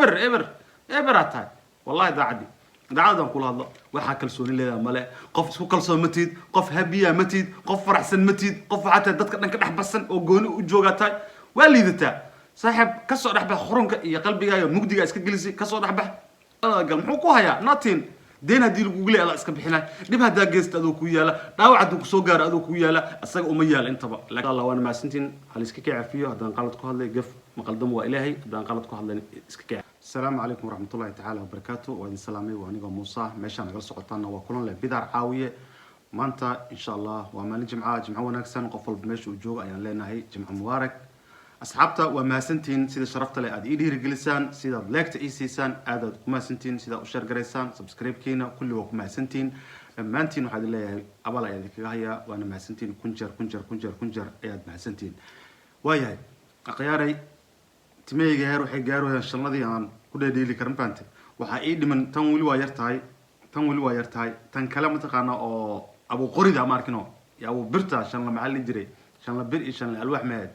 eber atahay wallahi daacadi daacadan kula hadlo waxa kalsooni leedahay male qof isku kalsoon matid qof habiya matid qof faraxsan matid qof xataa dadka dhanka dhaxbasan oo gooni u joogataay waa liidataa saaxib ka soo dhaxbax xurunka iyo qalbigaaga mugdiga iska gelisi ka soo dhaxbax gal muxuu ku hayaa nothing deen hadii lagu gulay alla iska bixinay dib hadaa geesta adoo ku yaala dhaawac haduu ku soo gaaro adoo ku yaala asaga uma yaala intaba laakiin Allah waana maasantiin hal iska kaafiyo hadaan qalad ku hadlay gaf maqaldam waa ilaahay hadaan qalad ku hadlay iska kaafiyo السلام عليكم ورحمة الله تعالى وبركاته وأنا سلامي وأنا موسى ماشي أنا جالس قطعنا وكلنا لبدار عاوية ما أنت إن شاء الله وما جمعة ونكسن قفل بمشي وجوع يعني لنا هي جمعة مبارك أصحابته وما سنتين سيدا شرفت لي أدي إيدي رجلسان سيدا لاكت إيسيسان أدد كما سنتين سيدا أشار جريسان سبسكرايب كينا كل وكما سنتين ما أنتين وحد الله أبلا يعني كهيا وأنا ما سنتين كنجر أياد ما سنتين وياي أقياري تميجي هيرو حجارو إن شاء الله دي عن كل ديلي كرمبانتي وحقيقي من تنويل ويرتاي تنكلم تقانا أو أبو قريد أماركنو يا أبو برتا عشان لما علي جري عشان لبر عشان الألواح ماد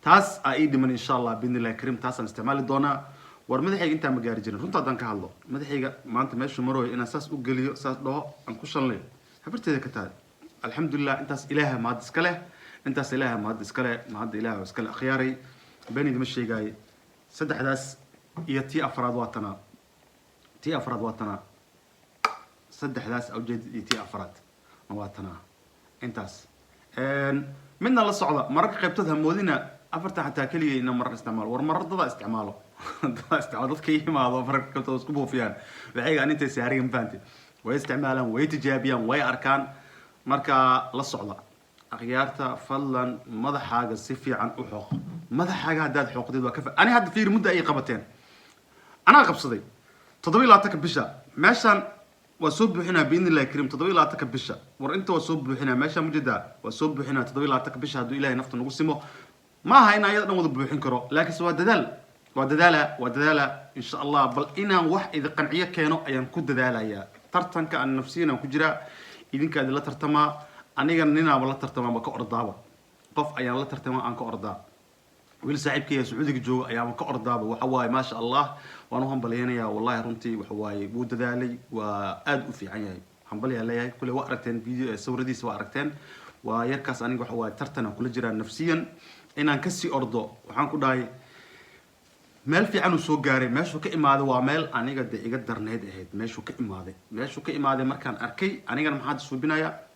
تاس أيدي من إن شاء الله بإذن الله كريم تاس استعمال الدونا ورمدحي أنت مجاري جري رنت عدن كهالله مدحي ما أنت ماشي مروي إن أساس أقولي أساس ده أنكشان لي حبرت هذا كتاد الحمد لله أنت إله ما تسكله أنت إله ما تسكله ما عاد إله وسكله خياري بيني دمشي جاي سدح داس هي تي أفراد وطنا سدح داس أو جد تي أفراد وطنا انتاس منا الله صعدة مرة قيبتها مودينا أفرت حتى كلي إنه مرة استعمال ورمرة ضد استعماله استعمالات كي ما هذا فرق كنت أسكبه فيها بحيث أن أنت سعرين فانتي ويستعمالا ويتجابيا ويأركان مركا الله صعدة أخيارته فلان ماذا حاجة سفي عن أحق ماذا حاجة هداد حقوق دي وكفى أنا هاد في مدة أي قبتين أنا قبصدي تضويل عتك بشا ماشان وسوب هنا بإذن الله الكريم تضويل عتك بشا وأنت وسوب هنا ماشان مجدا وسوب هنا تضويل عتك بشا هدو إلهي نفط نقسمه ما هينا أيضا وضب بحين كرو لكن سوى ودلالة إن شاء الله بل إنا وح إذا قنعية كانوا أيام كود دلالة يا ترتن كأن نفسينا وكجرا إذن كاد لا ترتما أنا نينا ولا ترتما ما كأرضابة قف أيام لا ترتما أنك أرضاب ويل صاحبك يا سعودي جو أيام كأرضابة وحواي ما شاء الله وأنا هم بليانيا والله رنتي وحواي بود ذالي وأد في عيني هم بلي عليها كل وقرتين فيديو صور دي سواء وقرتين ويركز أنا وحواي ترتنا كل جرا نفسيا إن أنكسي أرضه وحنكو داي مال في عنو سوق جاري ماشو كإمادة وعمل أنا قد يقدر نهد هيد ماشو كإمادة مركان أركي أنا قد محد سو بنايا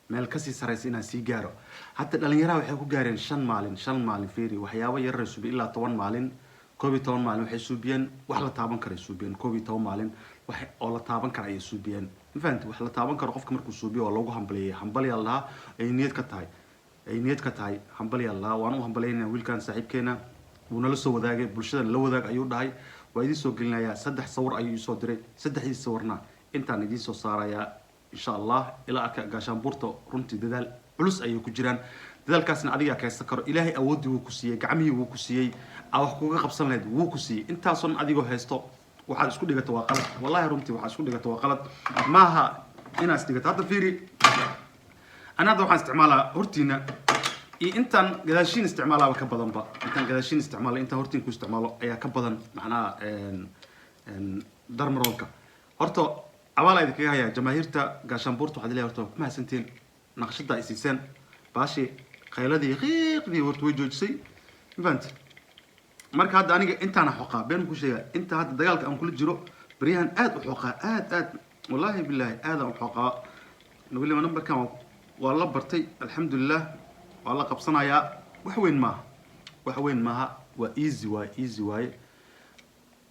meel kasii saraysiina si gaaro hatta dhalinyarada waxay ku gaareen 5 maalin fiiri waxyaabo yar reesubi ilaa 10 maalin 12 maalin waxay suubiyeen wax la taaban karo suubiyeen 12 maalin wax oo la taaban karo ay suubiyeen infaanti wax la taaban karo qofka markuu suubiyo oo lagu hambaliyo Allah ay niyad ka tahay hambaliyo Allah waan u hambaleynaa wiilkan saaxiibkeena uu nala soo wadaagay bulshada la wadaag ayuu dhahay waa idin soo gelinayaa 3 sawir ayuu soo diray 3 sawirna intaan idin soo saarayaa إن شاء الله إلى عشان بورتو رنتي دال بلس أيو كجيران دال كاسن عادية كيستكر إلهي أودي وكسية جعمي وكسية أو حقوق قبصنا لد وكسية أنت أصلا عادية هيستو وحد اسكو دقة توقلت والله رنتي وحد اسكو دقة توقلت ماها هنا استقت هذا فيري أنا ذو حن استعمالها هرتينا أنت قداشين استعمالها وكبدن بقى أنت قداشين استعمالها أنت هرتين كو استعماله أي كبدن معناها درمرولك هرتو أولا إذا كيها جماهيرتا قاشان بورتو حد ليه هرتو ما سنتين نقشتها إسيسان باشي خيالدي غيق دي هرتو ويجوجسي فهمت مرك هذا أنت أنا حقا بين كل شيء أنت هذا دجالك أم كل جرو بريهان وحقا والله بالله وحقا نقول لي ما نمبر كام والله برتي الحمد لله والله قبصنا يا وحوين ما وإيزي واي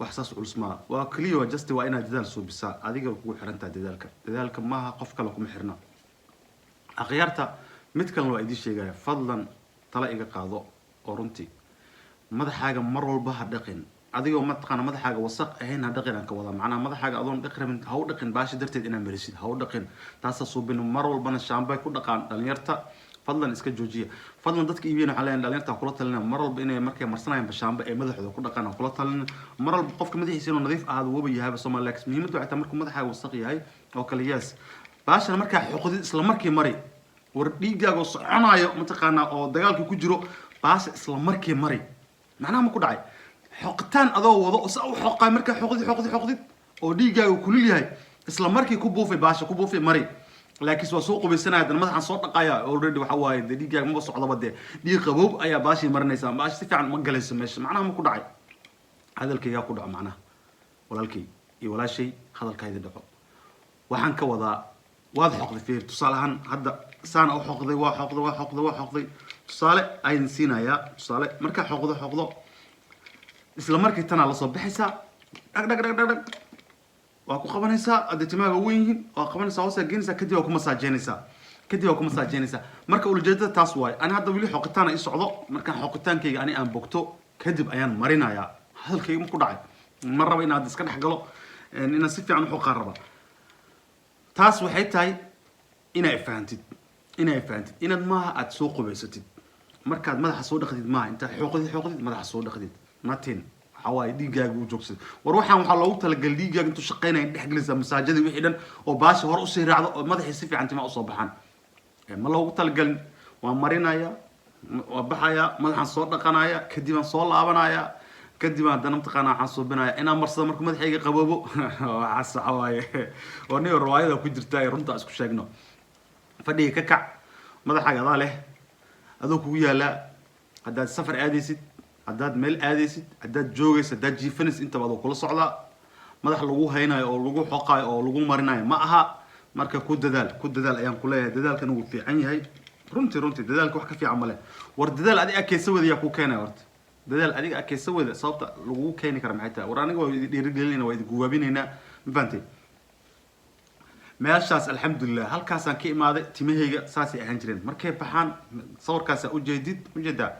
وحساس علسما وكليو جستي وإنا جدال سو بسا أديك كو خرنتا ددالك ماها قف كلا كما خرنا أخيارتا مid كان لو أيدي شيغايا فضلا تلا إيغا قادو oo runtii madaxaaga mar walba ha dhaqin adigoo ma taqaan madaxaaga wasaq ahayn ha dhaqin ka wada macna madaxaaga adoon dhaqramin ha u dhaqin baashi darteed inaa marisid ha u dhaqin taas suubin mar walbana shaambay ku dhaqaan dhalinyarta fadlan iska joojiya fadlan dadka iibiyeen waxa leen dhalinyarta kula talina mar walba inay markay marsanayaan bashaamba ee madaxooda ku dhaqaan kula talina mar walba qofka madaxiisa inuu nadiif ahaado waba yahay Soomaaliyeed muhiimadu waxay tahay markuu madaxaaga wasaq yahay oo kale yaas baashana markaa xuquuqdii isla markii mari war dhiigaaga soconayo ma taqaana oo dagaalka ku jiro baasha isla markii mari macnaha ma ku dhacay xoqitaan adoo wado oo saa u xoqaa markaa xoqdid oo dhiigaaga kulul yahay isla markii ku buufay baasha ku buufay mari laakiin waa soo qubaysanaya dan madaxan soo dhaqaya already waxa waaye dhiigaaga ma socdaba dee dhiig qaboob ayaa baashi marinaysa baashi si fiican ma galayso meesha macnaha ma ku dhacay hadalkayga ku dhaco macnaha walaalkay iyo walaashay hadalkayda dhaco waxaan ka wadaa waad xoqday fiir tusaale ahaan hadda saan u xoqday waa xoqday tusaale ayaan siinayaa tusaale marka xoqdo isla markii tana la soo baxaysaa dhag waa ku qabanaysaa adtimaaga weyn yihiin waa qabanaysaa hoos geenaysaa kadib waa ku masaajeynaysaa marka ujeedada taas waay ana hadda wili xoqitaan ay socdo marka xoqitaankayga ani aan bogto kadib ayaan marinayaa hadalkayga ma ku dhacay ma raba inaad iska dhex galo inaan si fiican u xoqaan raba taas waxay tahay inay fahantid inaad maaha aad soo qubaysatid markaad madaxa soo dhaqdid maaha inta xoqdid madaxa soo dhaqdid natin waxa waaye dhiigaaga uu joogsad war waxaan waxa loogu talagalay dhiigaaga intuu shaqeynaya dhex gelinaysa masaajada wixii dhan oo baashi hore u sii raacdo oo madaxii si fiican tima u soo baxaan ma loogu talagalin waa marinaya waa baxaya madaxan soo dhaqanaya kadib aan soo laabanaya kadib aan dana taqaana waxaan suubinaya inaan marsado marka madaxayga qaboobo waxaas waxa waaye oo nin riwaayada ku jirta ay runta isku sheegno fadhiga ka kac madaxaaga adaa leh adoo kugu yaala haddaad safar aadaysid haddaad meel aadaysid haddaad joogaysid haddaad jiifanaysid intaba adoo kula socdaa madax lagu haynayo oo lagu xoqayo oo lagu marinayo ma aha marka ku dadaal ayaan ku leeyahay dadaalkan uu fiican yahay runtii dadaalka wax ka fiican ma leh war dadaal adiga akeysa wada yaa ku keenaya horta dadaal adiga akeysa wada sababta lagu keeni kara maxay tahay war aniga waa dhiirigelinayna waa guwaabinaynaa ma fahantay meeshaas alxamdulilah halkaasaan ka imaaday timahayga saasay ahaan jireen markay baxaan sawirkaasa ujeedaa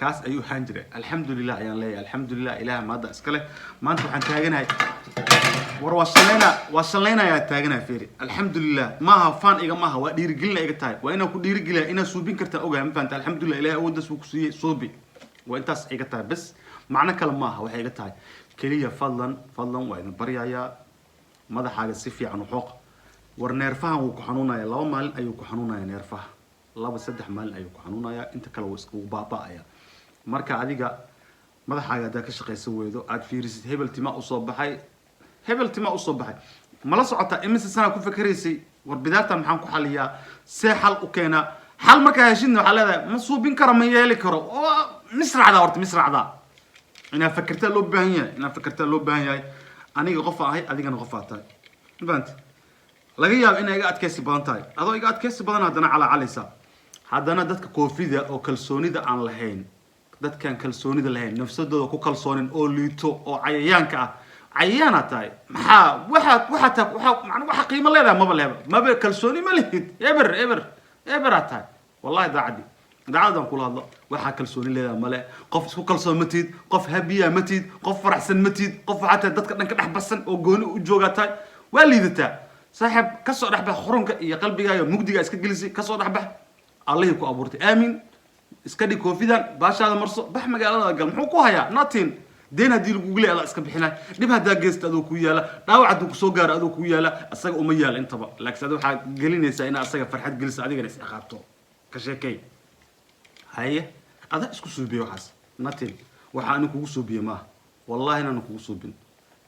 kaas ayuu ahaan jiray alxamdulilah ayaan leeyahay alxamdulilah ilaah maada iska leh maanta waxaan taaganahay war waa shalaynayaa taaganahay fiiri alxamdulilah maaha faan iga maaha waa dhiirigelina iga tahay waa inaan ku dhiirigeliya inaad suubin kartaa ogahay ma fahanta alxamdulilah ilaah awoodaas wuu ku siiyey suubi waa intaas iga tahay bas macno kale maaha waxay iga tahay keliya fadlan waa idin baryayaa madaxaaga si fiican u xooq war neerfahan wuu ku xanuunaya 2 maalin ayuu ku xanuunaya neerfaha 2-3 maalin ayuu ku xanuunaya inta kale wuu isku baaba'aya marka adiga madaxaaga hadaa ka shaqaysan weydo aad fiirisid hebel tima u soo baxay mala socota imise sana ku fakaraysay war bidaarta maxaan ku xaliyaa see xal u keenaa xal markaa heshidna waxaa leedahay ma suubin karo ma yeeli karo misracda inaad fakertaa loo baahan yahay aniga qof ahay adigana qof aad tahay mafahanti laga yaabo inay iga adkaysi badan tahay adoo iga adkaysi badan haddana calaacalaysa haddana dadka koofida oo kalsoonida aan lahayn dadkan kalsoonida lahayn nafsadooda ku kalsoonin oo liito oo cayayaanka ah cayayaana tahay waxa qiimo leedahay maba kalsooni ma lihid eber tahay wallahi daacadan kula hadlo waxa kalsooni leedahay male qof isku kalsoon ma tiid qof habiya ma tiid qof faraxsan ma tiid qof xataa dadka dhanka dhex basan oo gooni u jooga tahay waa liidataa saaxiib ka soo dhaxbax xurunka iyo qalbigaaga mugdiga iska gelisay ka soo dhaxbax allah ku abuurtay aamin iska dhig koofidan baashaada marso bax magaalada gal muxuu ku hayaa nothing deen hadii lagu gulay ala iska bixinay dib hadaa geesta adoo ku yaala dhaawac haduu ku soo gaaro adoo ku yaala asaga uma yaala intaba laakiin adoo waxa gelinaysa in asaga farxad gelisa adigana is aqaabto ka sheekay haye ada isku suubiyo waxaas nothing waxa aan kugu suubiyo ma wallahi inaan kugu suubin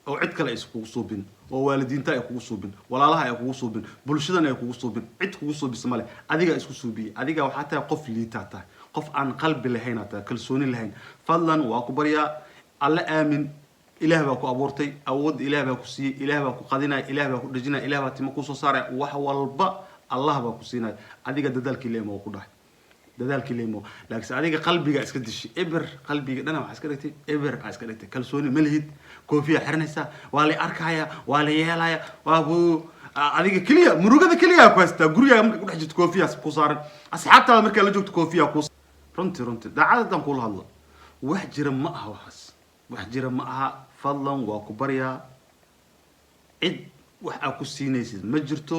oo cid kale ay kugu suubin oo waalidiinta ay kugu suubin walaalaha ay kugu suubin bulshadana ay kugu suubin cid kugu suubis male adiga isku suubiye adiga waxa tahay qof liita tahay qof aan qalbi lahayn tahay kalsooni lahayn fadlan waa ku bariya alla aamin ilaah baa ku abuurtay awood ilaah baa ku siiyay ilaah baa ku qadinay ilaah baa ku dhajinay ilaah baa timo ku soo saaray wax walba allah baa ku siinay adiga dadaalkii leemo ku dhahay dadaalkii leemo laakiin adiga qalbiga iska dishi qalbiga dhana waxa iska dhigtay kalsooni ma lihid koofiya xirnaysa waa la arkaya waa la yeelaya waa adiga kaliya murugada kaliya ku haysta guriga marka ku dhex jirto koofiyaas ku saaran asxaabtaada marka la joogto koofiya ku runtii daacadan kula hadlo wax jira ma aha wax jira ma aha fadlan waa ku baryaa cid wax aad ku siinaysid ma jirto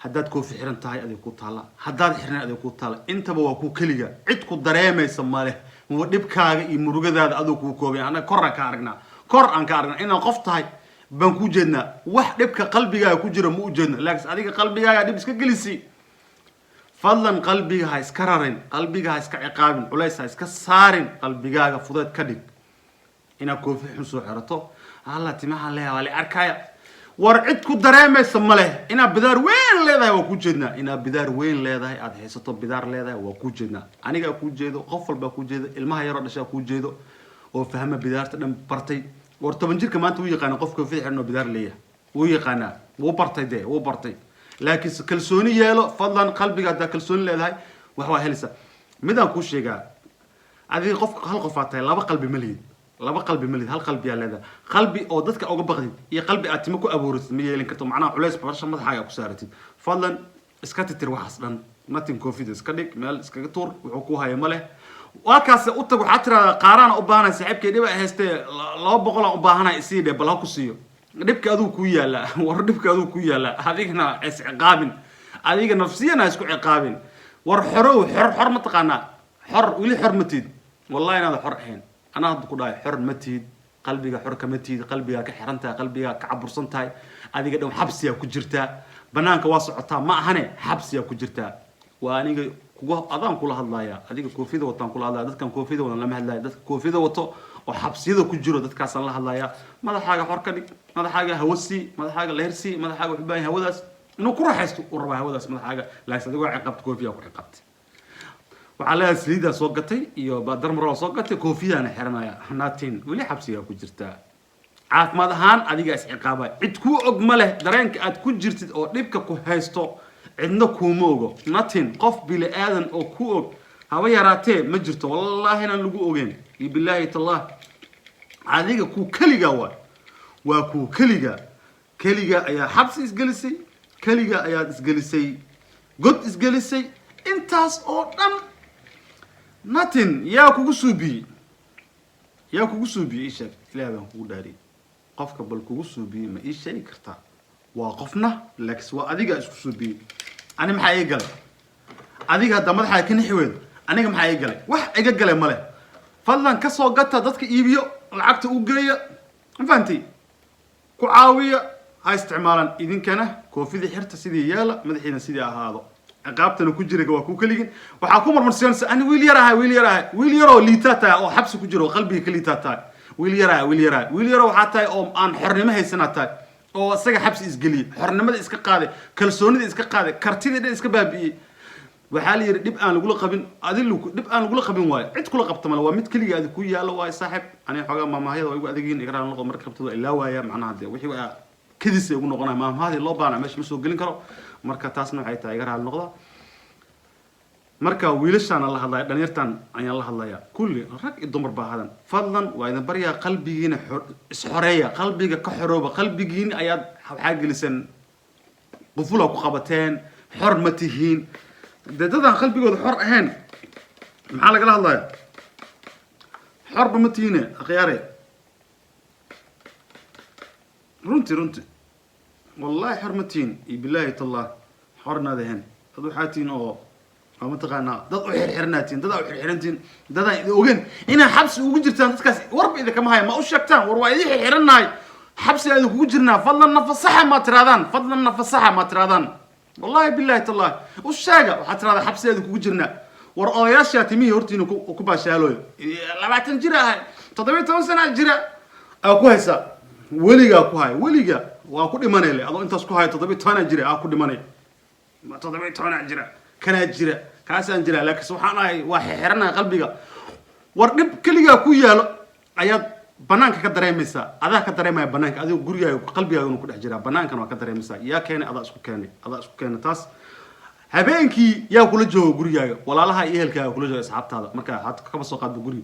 haddaad koofi xiran tahay adiga ku taala haddaad xirnay adiga ku taala intaba waa ku kaliya cid ku dareemaysa male waa dhibkaaga iyo murugadaada adiga ku koobay anaga kor aan ka aragnaa inaan qof tahay baan ku jeednaa wax dhibka qalbigaaga ku jira ma u jeedna laakiin adiga qalbigaaga dhib iska gelisi fadlan qalbiga ha iska rarin qalbiga ha iska ciqaabin culays ha iska saarin qalbigaaga fudeed ka dhig ina koofi xun soo xirato alla timaha leeyahay wali arkaya war cid ku dareemaysa ma leh ina bidaar weyn leedahay waa ku jeednaa ina bidaar weyn leedahay aad haysato bidaar leedahay waa ku jeednaa aniga ku jeedo qof walba ku jeedo ilmaha yar oo dhashay ku jeedo oo fahma bidaarta dhan bartay war 10 jirka maanta uu yaqaan qof koofi xirno bidaar leeyahay uu yaqaana wuu bartay laakiin kalsooni yeelo fadlan qalbiga hada kalsooni leedahay wax waa helisa midaan ku sheegaa adiga qofka hal qof aatay laba qalbi malid hal qalbi yaa leedahay qalbi oo dadka uga baqdid iyo qalbi aad timo ku abuuratid ma yeelin karto macnaha culays barasho madaxaaga ku saaratid fadlan iska titir waxaas dhan nothing confidence iska dhig meel iskaga tuur wuxuu ku hayo ma leh waakaas u tag waxa tiraada qaaraan u baahanay saaxiibkay dhib ay haystee 200 aan u baahanay isii dhib bal ha ku siiyo dhibka aduu ku yaala war dhibka aduu ku yaala adigna isciqaabin adiga nafsiyana isku ciqaabin war xor ma taqaana xor wili xor matid wallahi inaad xor ahayn ana hadda ku dhaay xor matid qalbiga xor ka matid qalbiga ka xirantaa qalbiga ka cabursan tahay adiga dhan xabsiya ku jirtaa banaanka waa socotaa ma ahane xabsiya ku jirtaa waa aniga kugu adaan kula hadlaaya adiga koofida wataan kula hadlaaya dadkan koofida wadan lama hadlaaya dadka koofida wato oo xabsiyada ku jiro dadkaas aan la hadlaaya madaxaaga xor ka dhig madaxaaga hawasi madaxaaga leersi madaxaaga wuxuu baahan hawadaas inuu ku raaxaysto u raba hawadaas madaxaaga laakiin adiga waa ciqabta koofiya ku ciqabtay waxa la saliida soo gatay iyo baadar maro soo gatay koofiyana xiranaya naatin wali xabsiga ku jirtaa caafimaad ahaan adiga is ciqaabay cid ku og ma leh dareenka aad ku jirtid oo dhibka ku haysto cidna kuma ogo naatin qof bile aadan oo ku og haba yaraatee ma jirto wallahi inaan lagu ogeyn billahi tallah adiga ku kaliga waa ku kaliga ayaa xabsi isgelisay kaliga ayaa isgelisay god isgelisay intaas oo dhan nothing yaa kugu suubi isha ilaahay baan kugu dhaari qofka bal kugu suubi ma ii sheegi kartaa waa qofna laakiin waa adiga isku suubi ani maxay ay galay adiga hadda madaxa ka nixweed aniga maxay ay galay wax iga galay male fadlan ka soo gata dadka iibiyo lacagta u geeya fahanti ku caawiya ha isticmaalan idinkana koofida xirta sidii yaala madaxiina sidii ahaado ciqaabtana ku jira waa ku kaligin waxa ku marmarsiyan ani wiil yar oo liitata oo xabsi ku jiro qalbiga ka liitata wiil yar waxa tahay oo aan xornimo haysanaa oo asaga xabsi isgaliye xornimada iska qaaday kalsoonida iska qaaday kartida iska baabi'iyay waxa la yiri dib aan lagu qabin dib aan lagu qabin waayo cid kula qabta mal waa mid kaliya aad ku yaalo waa saaxib ani xogaa maamahayada way ugu adeegin igraan noqdo marka qabtado ilaa waaya macnaha wixii waa كذي يقولون قناة ما هذه اللوبة أنا مش مسوق قلنا كرو مركا تاسنا حيتا يقرأ النقطة مركا ويلش أنا الله الله دنيرتان أنا الله الله يا كل رك الدمر بهذا فضلا وإذا بريا قلبي جينا حرية قلبي كحروبة قلبي جين أياد حاجة لسن قفولة وقبتين حرمتهين ده قلبي جود حر هين محلك الله يا حرب متينة خياري رنتي والله حرمتين بالله الله حرنا ذهن هذو حاتين أو ما تقانا ضد حرناتين ضد حرنتين ضد وجن هنا حبس وجرتان تكاس ورب إذا كم هاي ما أشكتان وروا إذا حرناي حبس إذا وجرنا فضلا نفصحة ما ترادان والله بالله الله والشاقة وحتى هذا حبس إذا وجرنا ورأياش ياتمي هرتين وكباش هالوي لما تنجرا تضبيط سنة جرا أو كويسة وليجا كوهاي وليجا وأكون إيمانه لي أظن أنت سكوهاي تضبيط ثانا جرا أكون إيمانه ما تضبيط ثانا جرا كان جرا كاسان جرا لكن سبحان الله واحد حرنا قلبي ورقب كليجا كويا أياد بنانك كدري مسا هذا كدري ما بنانك هذا جوريا قلبي أقول كده جرا بنانك أنا كدري مسا يا كان هذا سكاني تاس هبينكي يا كل جو جوريا ولا لها إيه الكا كل جو أصحابته هذا مركا حتى كم سوقات بجوري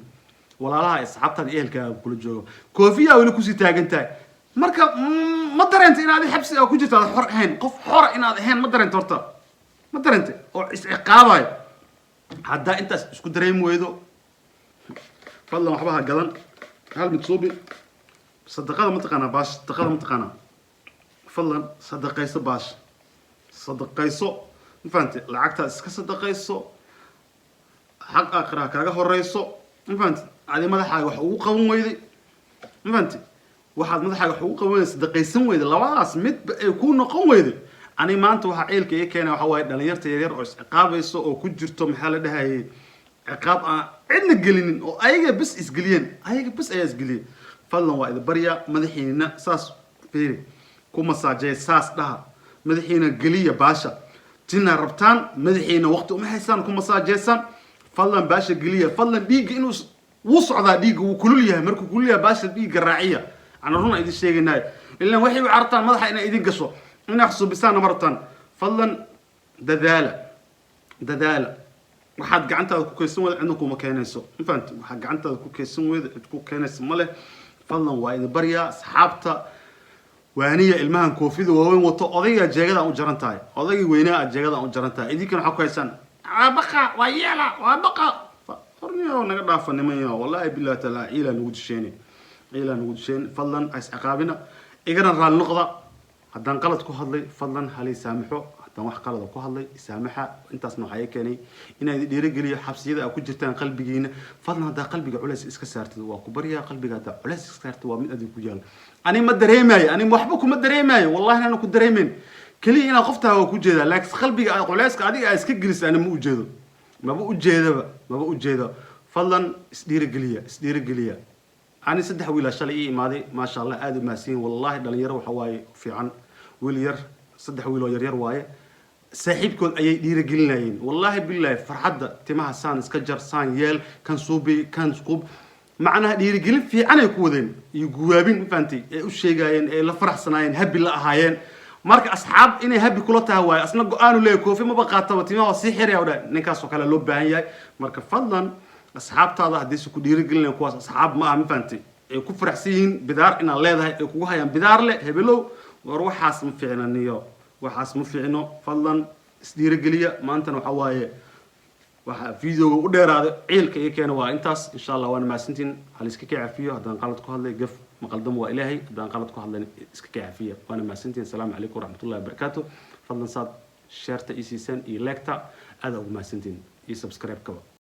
ولا لها أصحابته إيه الكا كل جو كوفيا ولا كوسي تاجنتاي مركا ما درنت إن هذه حبس أو كوجت هذا حر هين قف حر إن هذا هين ما درنت ورطة ما درنت أو عقابة حدا أنت شو دريم ويدو فالله محبها جلن هل متصوبي صدقنا متقنا باش صدقنا متقنا فالله صدقيسو باش صدقيسو فهمت لعقتها اسك صدقيسو حق اقرا كاغا هوريسو فهمت عادي مدخاga wax ugu qaban weyday فهمت waxaad madaxaaga wax ugu qaban sadaqaysan weyday labadaas mid ay ku noqon weyday ani maanta waxa ceelka ee keenay waxa way dhalinyarta yar oo isqaabayso oo ku jirto maxaa la dhahay ciqaab aan cidna gelinin oo ayaga bas isgeliyeen ayaga bas ayaa isgeliyeen fadlan waa idin baryaa madaxiina saas fiiri ku masaajay saas dhaha madaxiina geliya baasha tina rabtaan madaxiina waqti uma haysaan ku masaajaysan fadlan baasha geliya fadlan dhiigga inuu wuu socdaa dhiigga wuu kulul yahay markuu kulul yahay baasha dhiigga raaciya ana run idin sheegaynaa ilaa waxay u cartaan madaxa inay idin gasho inay xasuubisaan martaan fadlan dadaala waxaad gacantaada ku kaysan wada cidna kuma keenayso ma fahanti waxaad gacantaada ku kaysan wada cid ku keenayso ma leh fadlan waa idin baryaa asxaabta waaniya ilmahan koofida waaweyn wato odayga jeegada u jaran tahay odayga weynaa jeegada u jaran tahay idinkana waxa ku haysan baqa waa yeela waa baqa horniyo naga dhaafanimayo wallahi billahi taala ila nugu disheen fadlan is aqaabina igana raal noqda haddaan qalad ku hadlay fadlan hali saamaxo haddaan wax qalad ku hadlay saamaxa intaasna waxay keenay inaad dhiirigeliyo xabsiyada aad ku jirtaan qalbigiina fadlan haddaa qalbiga culays iska saartid waa ku baryaa qalbiga haddaa culays iska saartid waa mid adin ku yaal ani ma dareemayo ani waxba kuma dareemayo wallahi ana ku dareemeyn kaliya inaan qoftaaga ku jeedaa laakiin qalbiga culayska adiga iska gelisay ani ma u jeedo maba u jeedo fadlan isdhiirigeliya ani saddex wiil shalay ii imaaday ma sha Allah aad u maasiin wallahi dhalinyaro waxa waaye fiican wiil yar saddex wiil oo yar waaye saaxiibkood ayay dhiirigelinayeen wallahi billahi farxadda timaha saan iska jar saan yeel kan suubi kan squb macnaha dhiirigelin fiican ay ku wadeen iyo guwaabin faantay ay u sheegayeen ay la faraxsanaayeen habi la ahaayeen marka asxaab inay habi kula tahay waaye asna go'aanu leeyahay koofi ma baqaataba timaha si xiriya wada ninkaas oo kale loo baahan yahay marka fadlan asxaabtaada haddii ku dhiirigelin kuwaas asxaab ma aha faantay ay ku faraxsiin bidaar ina leedahay ay kugu hayaan bidaar le hebelow war waxaas ma fiicnaniyo waxaas ma fiicno fadlan isdhiirigeliya maantana waxa waaye waxa fiidiyowga u dheeraaday ciilka iyo keena waa intaas insha Allah waan maasantiin hal iska kaafiyo haddaan qalad ku hadlay gaf maqaldam waa ilaahay haddaan qalad ku hadlay iska kaafiyo waan maasantiin salaamu calaykum waraxmatullaahi wabarakaatuh fadlan saad share ta isiisan iyo like ta aad ugu maasantiin iyo subscribe kaba